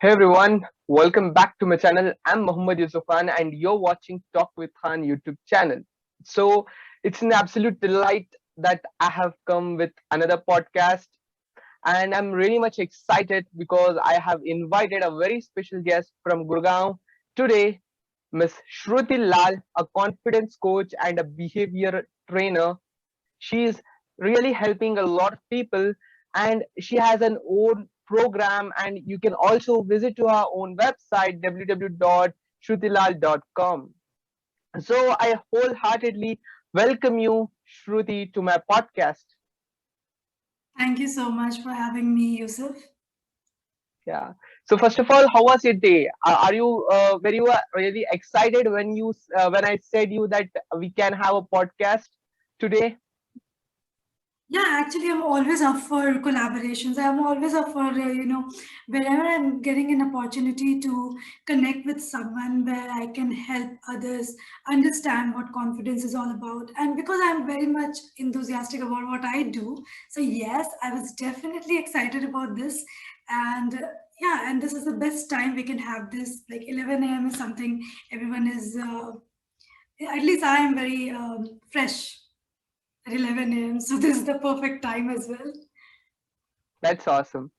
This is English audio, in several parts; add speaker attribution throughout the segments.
Speaker 1: Hey everyone, welcome back to my channel. I'm Muhammad Yusuf Khan and you're watching Talk with Khan YouTube channel. So it's an absolute delight that I have come with another podcast and I'm really much excited because I have invited a very special guest from Gurgaon today, Miss Shruti Lal, a confidence coach and a behavior trainer. She's really helping a lot of people and she has an own program, and you can also visit to her own website www.shrutilal.com. So I wholeheartedly welcome you, Shruti, to my podcast.
Speaker 2: Thank you so much for having me, Yusuf.
Speaker 1: Yeah. So first of all, how was your day? Are you were you really excited when when I said you that we can have a podcast today?
Speaker 2: Yeah, actually, I'm always up for collaborations. I'm always up for, wherever I'm getting an opportunity to connect with someone where I can help others understand what confidence is all about. And because I'm very much enthusiastic about what I do, so yes, I was definitely excited about this. And yeah, and this is the best time we can have this. Like 11 a.m. is something everyone is, at least I am very fresh at 11 a.m. So this is the perfect time as well.
Speaker 1: That's awesome.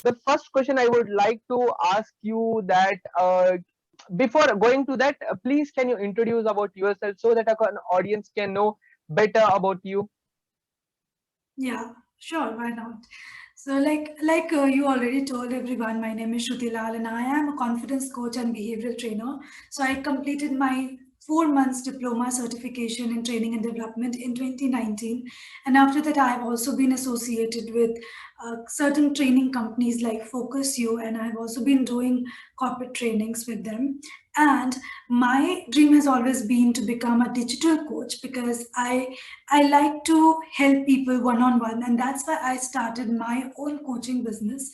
Speaker 1: The first question I would like to ask you that before going to that, please can you introduce about yourself so that an audience can know better about you?
Speaker 2: Yeah, sure, why not? So like you already told everyone, my name is Shruti Lal and I am a confidence coach and behavioral trainer. So I completed my 4 months diploma certification in training and development in 2019. And after that, I've also been associated with certain training companies like Focus You, and I've also been doing corporate trainings with them. And my dream has always been to become a digital coach because I like to help people one on one, and that's why I started my own coaching business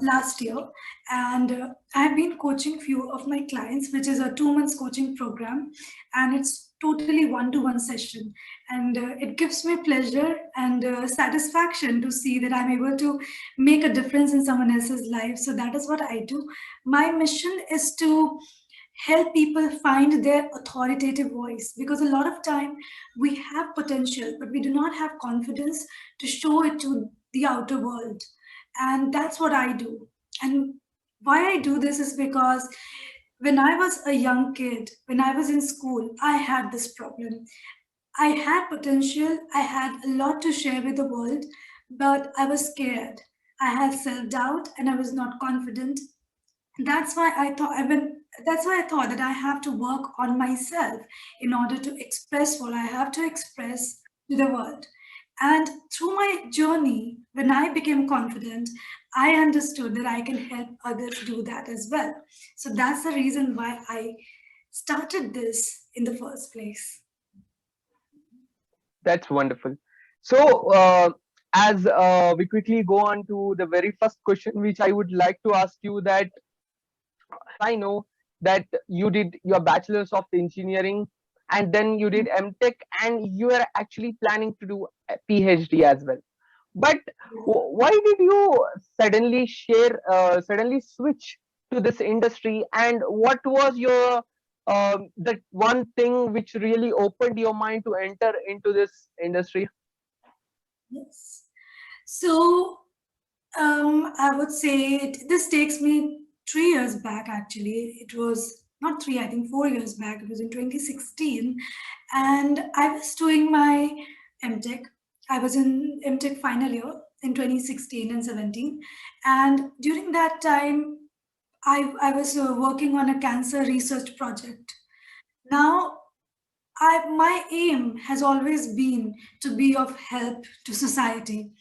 Speaker 2: last year. And I've been coaching few of my clients, which is a 2 months coaching program, and it's totally one-to-one session. And it gives me pleasure and satisfaction to see that I'm able to make a difference in someone else's life. So that is what I do. My mission is to help people find their authoritative voice, because a lot of time we have potential but we do not have confidence to show it to the outer world. And that's what I do. And why I do this is because when I was a young kid, when I was in school, I had this problem. I had potential, I had a lot to share with the world, but I was scared. I had self doubt and I was not confident. That's why I thought that I have to work on myself in order to express what I have to express to the world. And through my journey, when I became confident, I understood that I can help others do that as well. So that's the reason why I started this in the first place.
Speaker 1: That's wonderful. So as we quickly go on to the very first question, which I would like to ask you that I know that you did your bachelor's of engineering and then you did MTech and you are actually planning to do a PhD as well. But why did you suddenly switch to this industry, and what was your that one thing which really opened your mind to enter into this industry?
Speaker 2: Yes. So I would say this takes me 3 years back actually. It was not three, I think 4 years back. It was in 2016. And I was doing my MTech. I was in MTech final year in 2016 and 17. And during that time, I was working on a cancer research project. Now, my aim has always been to be of help to society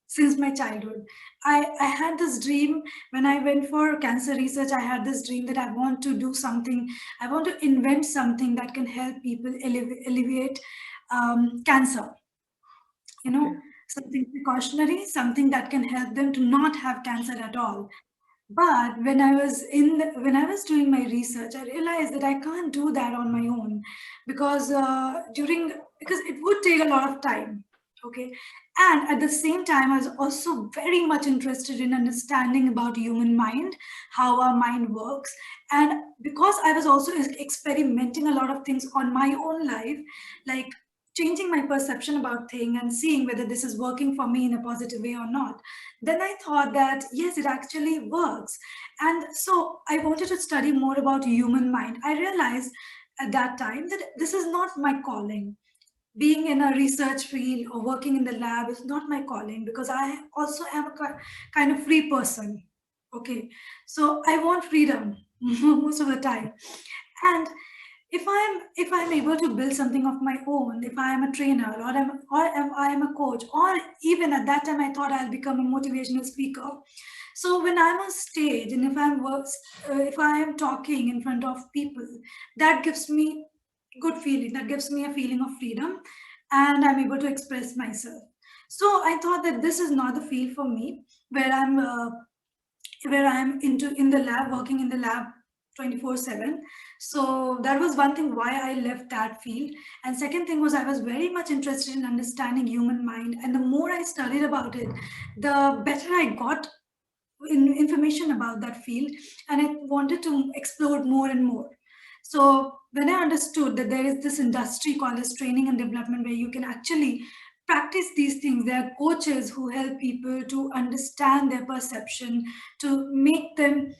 Speaker 2: since my childhood. I had this dream when I went for cancer research. I had this dream that I want to do something, I want to invent something that can help people alleviate cancer, you
Speaker 1: Okay.
Speaker 2: know, something precautionary, something that can help them to not have cancer at all. But when I was doing my research, I realized that I can't do that on my own because because it would take a lot of time. Okay. And at the same time, I was also very much interested in understanding about human mind, how our mind works. And because I was also experimenting a lot of things on my own life, like changing my perception about things and seeing whether this is working for me in a positive way or not, then I thought that yes, it actually works. And so I wanted to study more about human mind. I realized at that time that this is not my calling. Being in a research field or working in the lab is not my calling, because I also am a kind of free person. Okay, so I want freedom most of the time. And if I'm able to build something of my own, if I am a trainer, or I am a coach, or even at that time I thought I'll become a motivational speaker. So when I'm on stage and if I am talking in front of people, that gives me good feeling. That gives me a feeling of freedom, and I'm able to express myself. So I thought that this is not the field for me, where I'm into in the lab, working in the lab 24/7. So that was one thing why I left that field. And second thing was I was very much interested in understanding human mind. And the more I studied about it, the better I got information about that field, and I wanted to explore more and more. So when I understood that there is this industry called as training and development, where you can actually practice these things, there are coaches who help people to understand their perception, to make them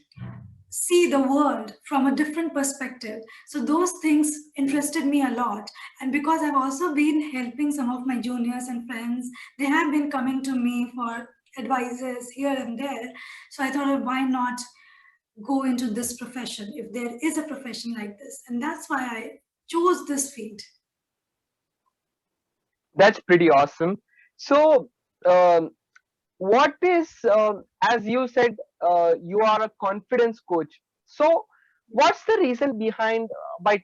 Speaker 2: see the world from a different perspective. So those things interested me a lot. And because I've also been helping some of my juniors and friends, they have been coming to me for advices here and there. So I thought, oh, why not go into this profession if there is a profession like this? And that's why I chose this field.
Speaker 1: That's pretty awesome. So, um, what is, as you said, you are a confidence coach. So, what's the reason behind by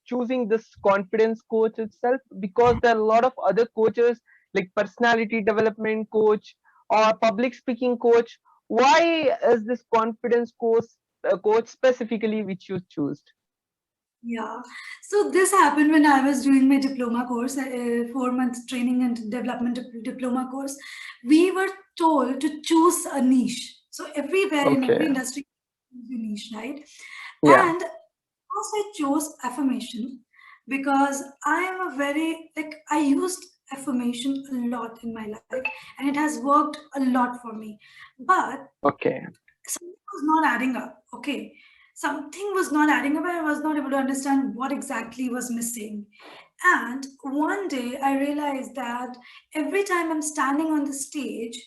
Speaker 1: choosing this confidence coach itself? Because there are a lot of other coaches like personality development coach or public speaking coach. Why is this confidence coach specifically which you choose?
Speaker 2: Yeah. So this happened when I was doing my diploma course, 4 months training and development diploma course. We were told to choose a niche. So everywhere in
Speaker 1: Okay.
Speaker 2: every industry, choose a niche, right?
Speaker 1: Yeah.
Speaker 2: And also I chose affirmation because I am a very like I used affirmation a lot in my life, and it has worked a lot for me. But
Speaker 1: Okay.
Speaker 2: something was not adding up. Okay. Something was not adding up. I was not able to understand what exactly was missing. And one day I realized that every time I'm standing on the stage,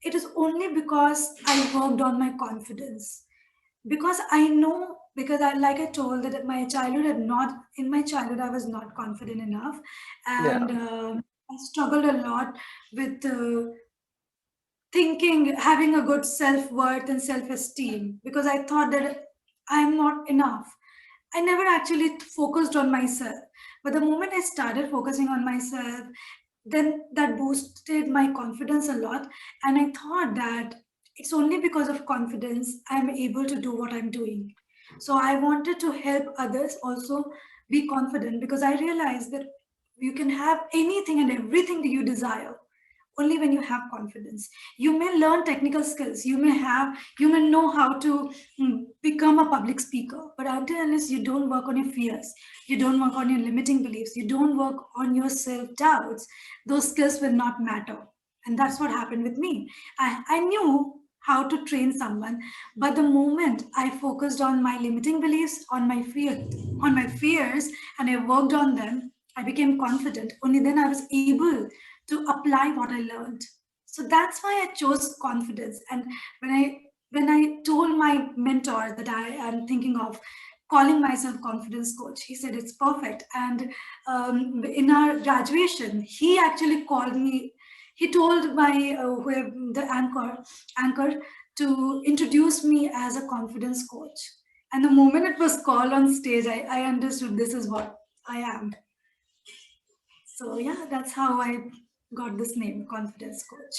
Speaker 2: it is only because I worked on my confidence. Because I know, because I, like I told, that my childhood had not, in my childhood, I was not confident enough.
Speaker 1: Yeah.
Speaker 2: And I struggled a lot with thinking, having a good self worth and self esteem, because I thought that I'm not enough. I never actually focused on myself. But the moment I started focusing on myself, then that boosted my confidence a lot. And I thought that it's only because of confidence I'm able to do what I'm doing. So I wanted to help others also be confident, because I realized that you can have anything and everything that you desire only when you have confidence. You may learn technical skills, you may know how to become a public speaker, but until unless you don't work on your fears, you don't work on your limiting beliefs, you don't work on your self doubts, those skills will not matter. And that's what happened with me. I knew how to train someone, but the moment I focused on my limiting beliefs, on my fears, and I worked on them, I became confident. Only then I was able to apply what I learned. So that's why I chose confidence. And when I when I told my mentor that I am thinking of calling myself confidence coach, he said it's perfect. And in our graduation, he actually called me. He told my the anchor to introduce me as a confidence coach. And the moment it was called on stage, I understood this is what I am. So yeah, that's how I got this name, confidence coach.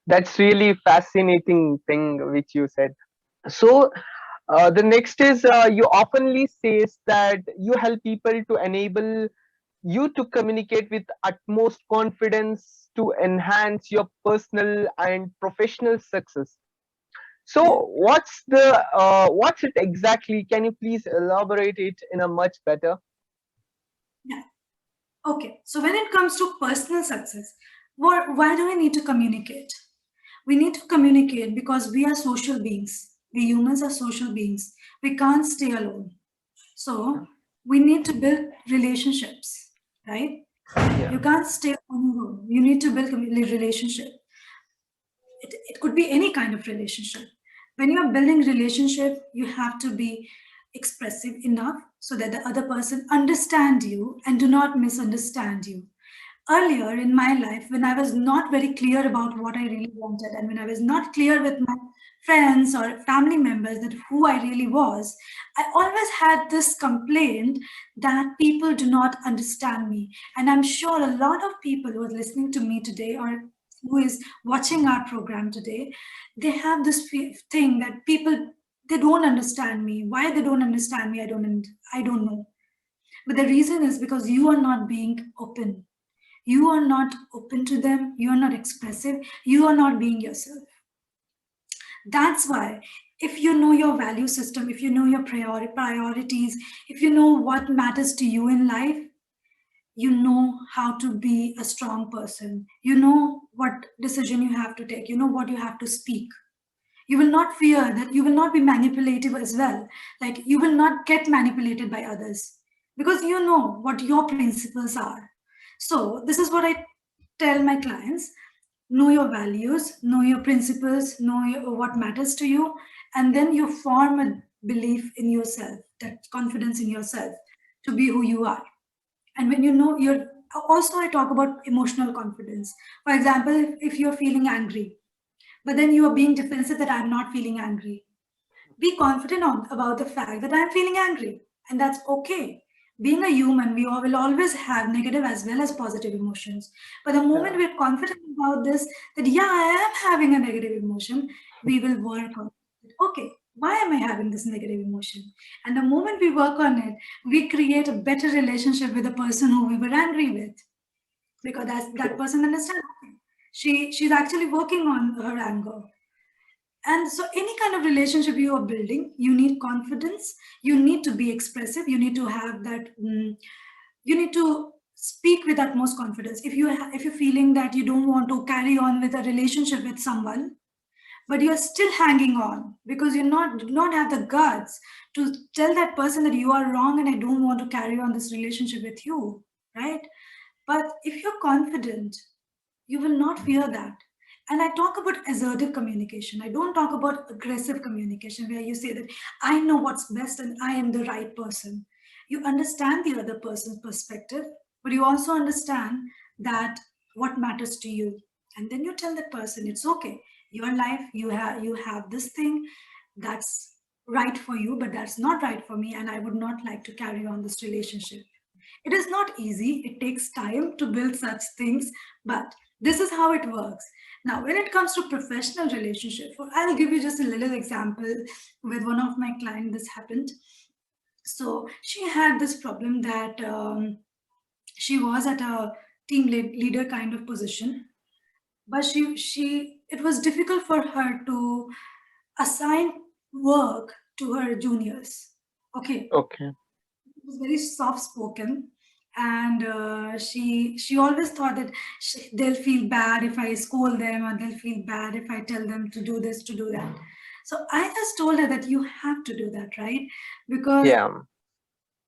Speaker 1: That's really fascinating thing which you said. So the next is you oftenly says that you help people to enable you to communicate with utmost confidence to enhance your personal and professional success. So
Speaker 2: Yeah.
Speaker 1: what's it exactly? Can you please elaborate it in a much better?
Speaker 2: Yeah. Okay. So when it comes to personal success, why do we need to communicate? We need to communicate because we are social beings. We humans are social beings. We can't stay alone. So we need to build relationships, right?
Speaker 1: Yeah.
Speaker 2: You can't stay on your own. You need to build a relationship. It could be any kind of relationship. When you are building relationship, you have to be expressive enough so that the other person understand you and do not misunderstand you. Earlier in my life, when I was not very clear about what I really wanted, and when I was not clear with my friends or family members that who I really was, I always had this complaint that people do not understand me. And I'm sure a lot of people who are listening to me today or who is watching our program today, they have this thing that people, they don't understand me. Why they don't understand me, I don't know. But the reason is because you are not being open. You are not open to them. You are not expressive. You are not being yourself. That's why, if you know your value system, if you know your priorities, if you know what matters to you in life, you know how to be a strong person. You know what decision you have to take. You know what you have to speak. You will not fear that you will not be manipulative as well. Like you will not get manipulated by others because you know what your principles are. So, this is what I tell my clients: know your values, know your principles, know what matters to you, and then you form a belief in yourself, that confidence in yourself to be who you are. And when you know you're also, I talk about emotional confidence. For example, if you're feeling angry, but then you are being defensive that I'm not feeling angry. Be confident about the fact that I'm feeling angry, and that's okay. Being a human, we all will always have negative as well as positive emotions. But the moment
Speaker 1: Yeah.
Speaker 2: we're confident about this, that yeah, I am having a negative emotion, we will work on it. Okay, why am I having this negative emotion? And the moment we work on it, we create a better relationship with the person who we were angry with, because that
Speaker 1: True.
Speaker 2: person understands. Okay, she's actually working on her anger. And so, any kind of relationship you are building, you need confidence. You need to be expressive. You need to have that. You need to speak with utmost confidence. If you're feeling that you don't want to carry on with a relationship with someone, but you're still hanging on because you not do not have the guts to tell that person that you are wrong and I don't want to carry on this relationship with you, right? But if you're confident, you will not fear that. And I talk about assertive communication. I don't talk about aggressive communication where you say that I know what's best and I am the right person. You understand the other person's perspective, but you also understand that what matters to you. And then you tell that person it's okay. Your life, you have this thing that's right for you, but that's not right for me, and I would not like to carry on this relationship. It is not easy, it takes time to build such things, but this is how it works. Now, when it comes to professional relationship, I'll give you just a little example with one of my clients. This happened. So she had this problem that she was at a leader kind of position, but she it was difficult for her to assign work to her juniors. Okay,
Speaker 1: Okay.
Speaker 2: was very soft spoken, and she always thought that they'll feel bad if I scold them, or they'll feel bad if I tell them to do this, to do that. So I just told her that you have to do that, right? Because
Speaker 1: Yeah.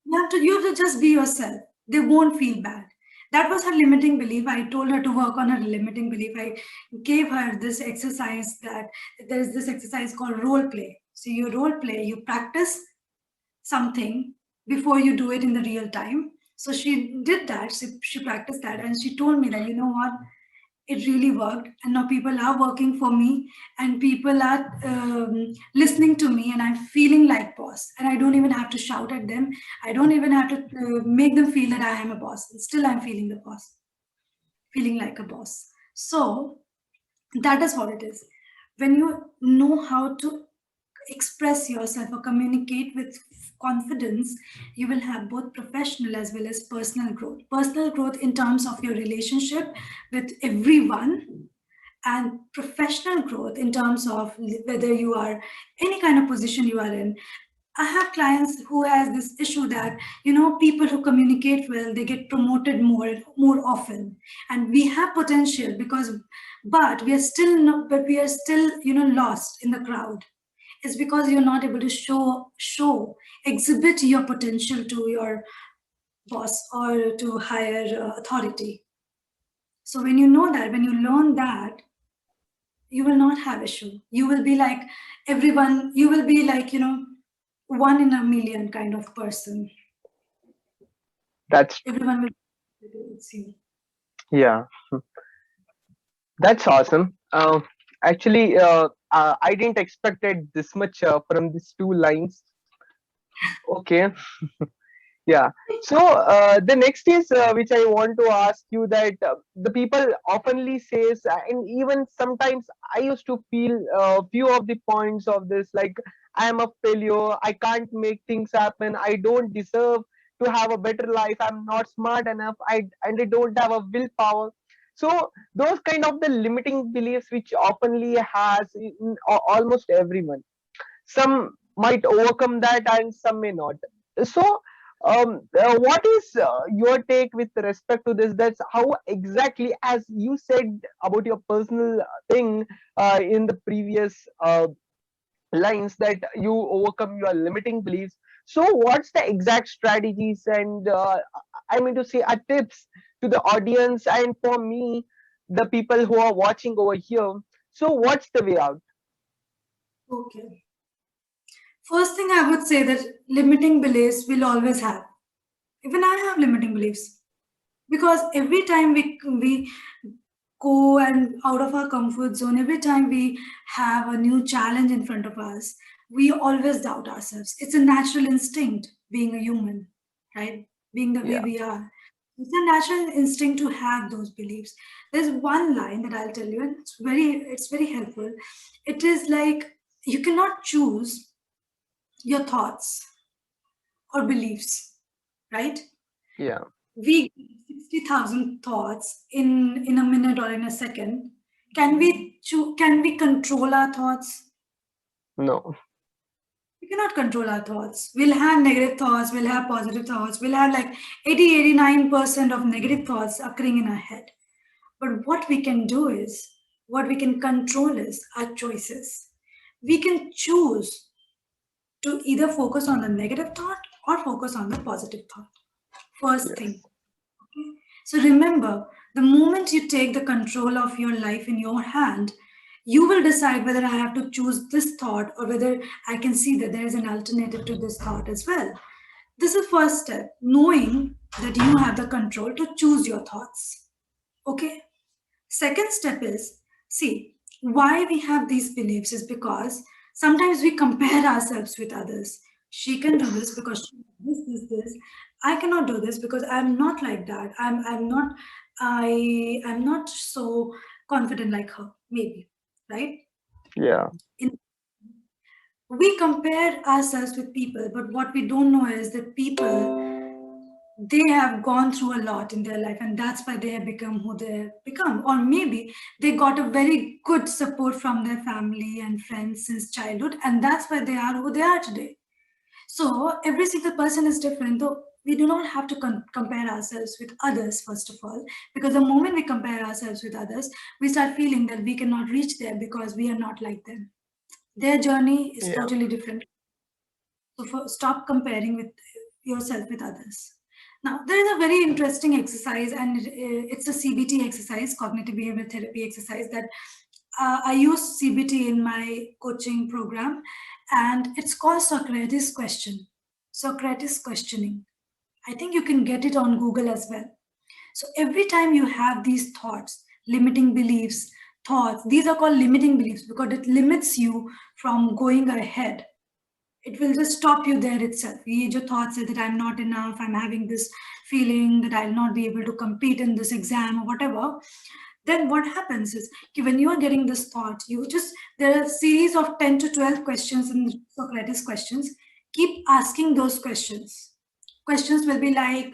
Speaker 2: you have to just be yourself. They won't feel bad. That was her limiting belief. I told her to work on her limiting belief. I gave her this exercise, that there is this exercise called role play. So you role play, you practice something before you do it in the real time. So she did that. She practiced that, and she told me that, you know what, it really worked, and now people are working for me, and people are listening to me, and I'm feeling like boss, and I don't even have to shout at them. I don't even have to make them feel that I am a boss. And still, I'm feeling the boss, feeling like a boss. So that is what it is. When you know how to express yourself or communicate with confidence, you will have both professional as well as personal growth. Personal growth in terms of your relationship with everyone, and professional growth in terms of whether you are any kind of position you are in. I have clients who has this issue that, people who communicate well, they get promoted more often, and we have potential because, but we are still not, but we are still, lost in the crowd. It's because you're not able to exhibit your potential to your boss or to higher authority. So when you know that, when you learn that, you will not have issue. You will be like everyone. You will be like, one in a million kind of person.
Speaker 1: That's
Speaker 2: Everyone will see.
Speaker 1: yeah, that's awesome. Actually, I didn't expect it this much from these two lines. Okay. Yeah. So the next is which I want to ask you that the people oftenly says, and even sometimes I used to feel few of the points of this, like I am a failure, I can't make things happen, I don't deserve to have a better life, I'm not smart enough, I don't have a willpower. So those kind of the limiting beliefs which oftenly has in almost everyone. Some might overcome that and some may not. So what is your take with respect to this? That's how exactly, as you said about your personal thing in the previous lines, that you overcome your limiting beliefs. So what's the exact strategies and I mean to say tips to the audience and for me, the people who are watching over here? So what's the way out?
Speaker 2: Okay. First thing I would say that limiting beliefs will always have. Even I have limiting beliefs because every time we go and out of our comfort zone, every time we have a new challenge in front of us, we always doubt ourselves. It's a natural instinct being a human, right? Being the way
Speaker 1: Yeah,
Speaker 2: we are. It's a natural instinct to have those beliefs. There's one line that I'll tell you, and it's very helpful. It is like you cannot choose your thoughts or beliefs, right?
Speaker 1: yeah,
Speaker 2: We 60,000 thoughts in a minute or in a second. Can we control our thoughts?
Speaker 1: no,
Speaker 2: We cannot control our thoughts. We'll have negative thoughts, we'll have positive thoughts, we'll have like 89% of negative thoughts occurring in our head. But what we can control is our choices. We can choose to either focus on the negative thought or focus on the positive thought. First thing.
Speaker 1: yes,
Speaker 2: Okay? So remember, the moment you take the control of your life in your hand, you will decide whether I have to choose this thought or whether I can see that there is an alternative to this thought as well. This is first step, knowing that you have the control to choose your thoughts. Okay? Second step is, see, why we have these beliefs is because sometimes we compare ourselves with others. She can do this
Speaker 1: yes,
Speaker 2: because she this. I cannot do this because I'm not like that. I'm not so confident like her, maybe. Right?
Speaker 1: yeah,
Speaker 2: In, we compare ourselves with people, but what we don't know is that people, they have gone through a lot in their life, and that's why they have become who they have become. Or maybe they got a very good support from their family and friends since childhood, and that's why they are who they are today. So every single person is different, though we do not have to compare ourselves with others, first of all, because the moment we compare ourselves with others, we start feeling that we cannot reach there because we are not like them. Their journey is
Speaker 1: yeah,
Speaker 2: totally different. So stop comparing with yourself with others. Now, there is a very interesting exercise, and it's a CBT exercise, cognitive behavioral therapy exercise, that I use CBT in my coaching program, and it's called Socrates question. Socrates questioning. I think you can get it on Google as well. So every time you have these thoughts, limiting beliefs, thoughts, these are called limiting beliefs because it limits you from going ahead. It will just stop you there itself. Your thoughts say that I'm not enough, I'm having this feeling that I'll not be able to compete in this exam or whatever. Then what happens is when you are getting this thought, you just there are a series of 10 to 12 questions in Socrates questions. Keep asking those questions. Questions will be like,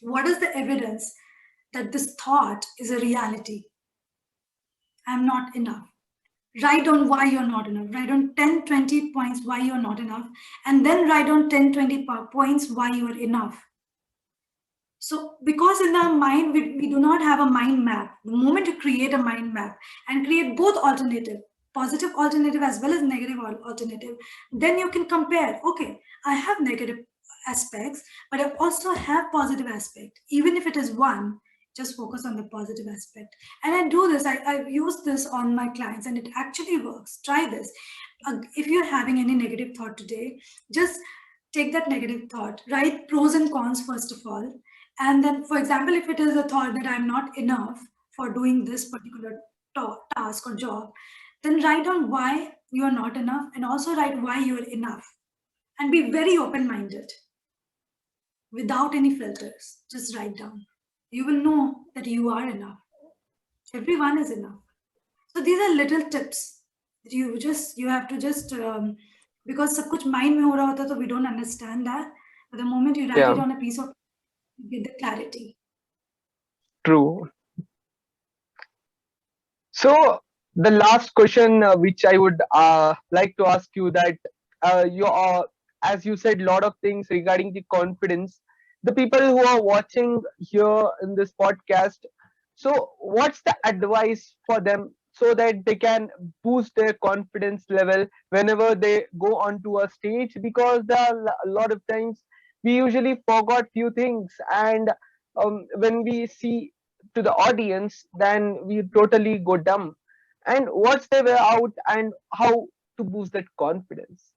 Speaker 2: what is the evidence that this thought is a reality? I'm not enough. Write down why you're not enough. Write down 10, 20 points why you're not enough. And then write down 10, 20 points why you are enough. So, because in our mind, we do not have a mind map. The moment you create a mind map and create both alternative, positive alternative as well as negative alternative, then you can compare. Okay, I have negative aspects, but I also have positive aspect. Even if it is one, just focus on the positive aspect. And I do this. I use this on my clients, and it actually works. Try this. If you're having any negative thought today, just take that negative thought. Write pros and cons first of all, and then, for example, if it is a thought that I'm not enough for doing this particular task or job, then write down why you are not enough and also write why you are enough. And be very open minded without any filters. Just write down. You will know that you are enough. Everyone is enough. So these are little tips that you have to just because सब कुछ mind में हो रहा होता है, तो we don't understand that. But the moment you write it
Speaker 1: Yeah,
Speaker 2: on a piece of, you get the clarity.
Speaker 1: true. So the last question, which I would like to ask you, that you are, as you said, lot of things regarding the confidence. The people who are watching here in this podcast, so what's the advice for them so that they can boost their confidence level whenever they go onto a stage? Because there are a lot of times we usually forgot few things, and when we see to the audience, then we totally go dumb. And what's the way out and how to boost that confidence?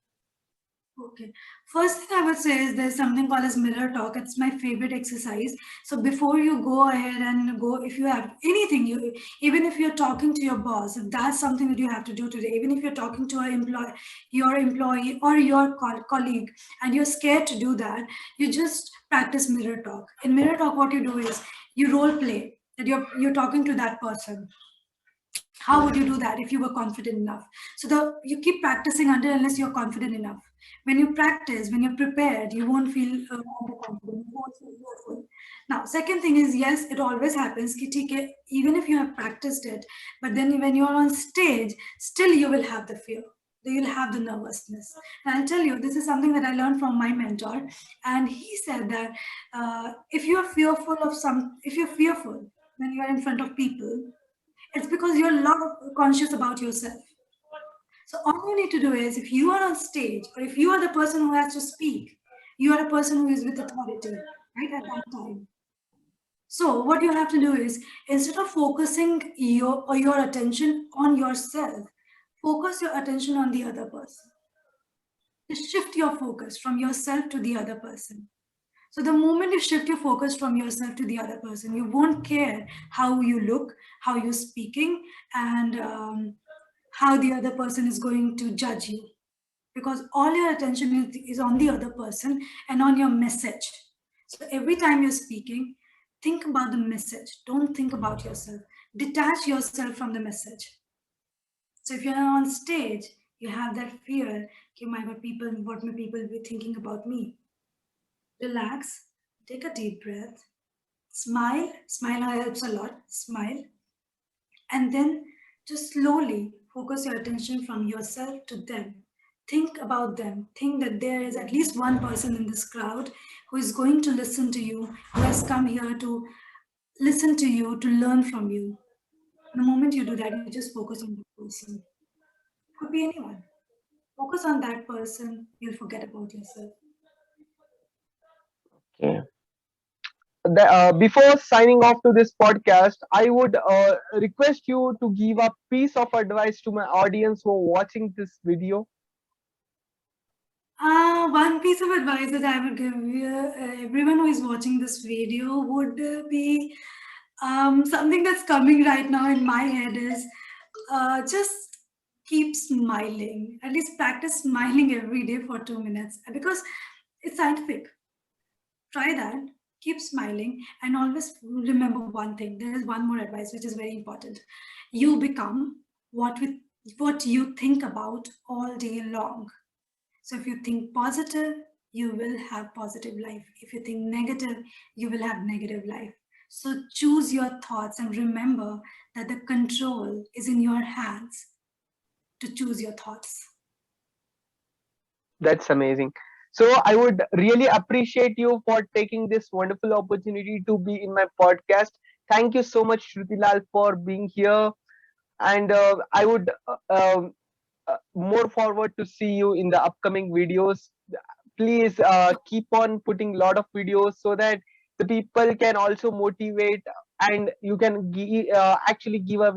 Speaker 2: Okay. First thing I would say is there's something called as mirror talk. It's my favorite exercise. So before you go ahead and go, if you have anything, even if you're talking to your boss, if that's something that you have to do today, even if you're talking to your employee or your colleague, and you're scared to do that, you just practice mirror talk. In mirror talk, what you do is you role play that you're talking to that person. How would you do that if you were confident enough? So you keep practicing until unless you're confident enough. When you practice, when you're prepared, you won't feel underconfident, you won't feel fearful. Now second thing is, yes, it always happens कि ठीक है, even if you have practiced it, but then when you're on stage, still you will have the fear, you'll have the nervousness. And I'll tell you, this is something that I learned from my mentor, and he said that if you're fearful of if you're fearful when you're in front of people, it's because you're a lot conscious about yourself. So all you need to do is, if you are on stage or if you are the person who has to speak, you are a person who is with authority, right, at that time. So what you have to do is, instead of focusing your attention on yourself, focus your attention on the other person. Just shift your focus from yourself to the other person. So the moment you shift your focus from yourself to the other person, you won't care how you look, how you're speaking, and how the other person is going to judge you. Because all your attention is on the other person and on your message. So every time you're speaking, think about the message. Don't think about yourself. Detach yourself from the message. So if you're on stage, you have that fear, okay, my God, what may people be thinking about me? Relax, take a deep breath, smile helps a lot, smile, and then just slowly focus your attention from yourself to them. Think about them. Think that there is at least one person in this crowd who is going to listen to you, who has come here to listen to you, to learn from you. The moment you do that, you just focus on that person. Could be anyone. Focus on that person, you'll forget about yourself.
Speaker 1: Okay. Before signing off to this podcast, I would request you to give a piece of advice to my audience who are watching this video.
Speaker 2: One piece of advice that I would give everyone who is watching this video would be something that's coming right now in my head is just keep smiling. At least practice smiling every day for 2 minutes because it's scientific. Try that. keep smiling, and always remember one thing. There is one more advice which is very important. You become what you think about all day long. So if you think positive, you will have positive life. If you think negative, you will have negative life. So choose your thoughts and remember that the control is in your hands to choose your thoughts.
Speaker 1: That's amazing. So I would really appreciate you for taking this wonderful opportunity to be in my podcast. Thank you so much, Shrutilal, for being here. And I would more forward to see you in the upcoming videos. Please keep on putting a lot of videos so that the people can also motivate, and you can actually give a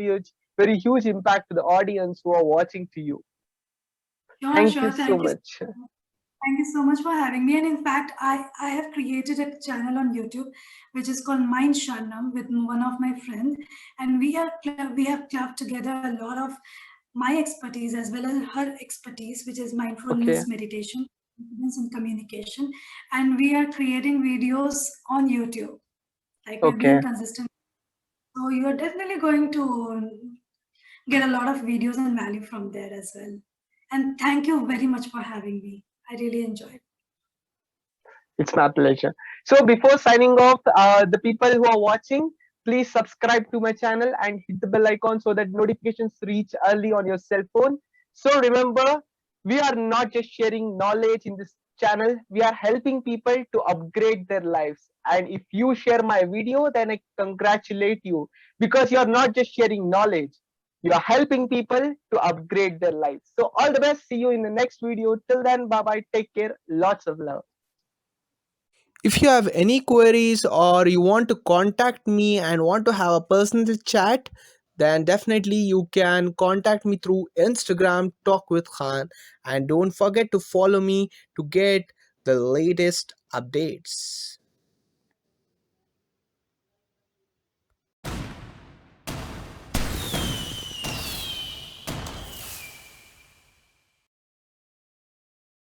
Speaker 1: very huge impact to the audience who are watching to you.
Speaker 2: Sure,
Speaker 1: Thank you
Speaker 2: sure.
Speaker 1: so
Speaker 2: Thank you.
Speaker 1: much.
Speaker 2: Thank you so much for having me. And in fact, I have created a channel on YouTube which is called Mind Sharnam with one of my friends, and we have clubbed together a lot of my expertise as well as her expertise, which is
Speaker 1: Okay,
Speaker 2: mindfulness meditation, confidence and communication, and we are creating videos on YouTube. Like we're being
Speaker 1: okay.
Speaker 2: consistent, so you are definitely going to get a lot of videos and value from there as well. And thank you very much for having me. I really enjoyed.
Speaker 1: It's my pleasure. So before signing off, the people who are watching, please subscribe to my channel and hit the bell icon so that notifications reach early on your cell phone. So remember, we are not just sharing knowledge in this channel, we are helping people to upgrade their lives. And if you share my video, then I congratulate you, because you are not just sharing knowledge, you are helping people to upgrade their lives. So all the best. See you in the next video. Till then, bye bye. Take care. Lots of love.
Speaker 3: If you have any queries or you want to contact me and want to have a personal chat, then definitely you can contact me through Instagram Talk with Khan, and don't forget to follow me to get the latest updates.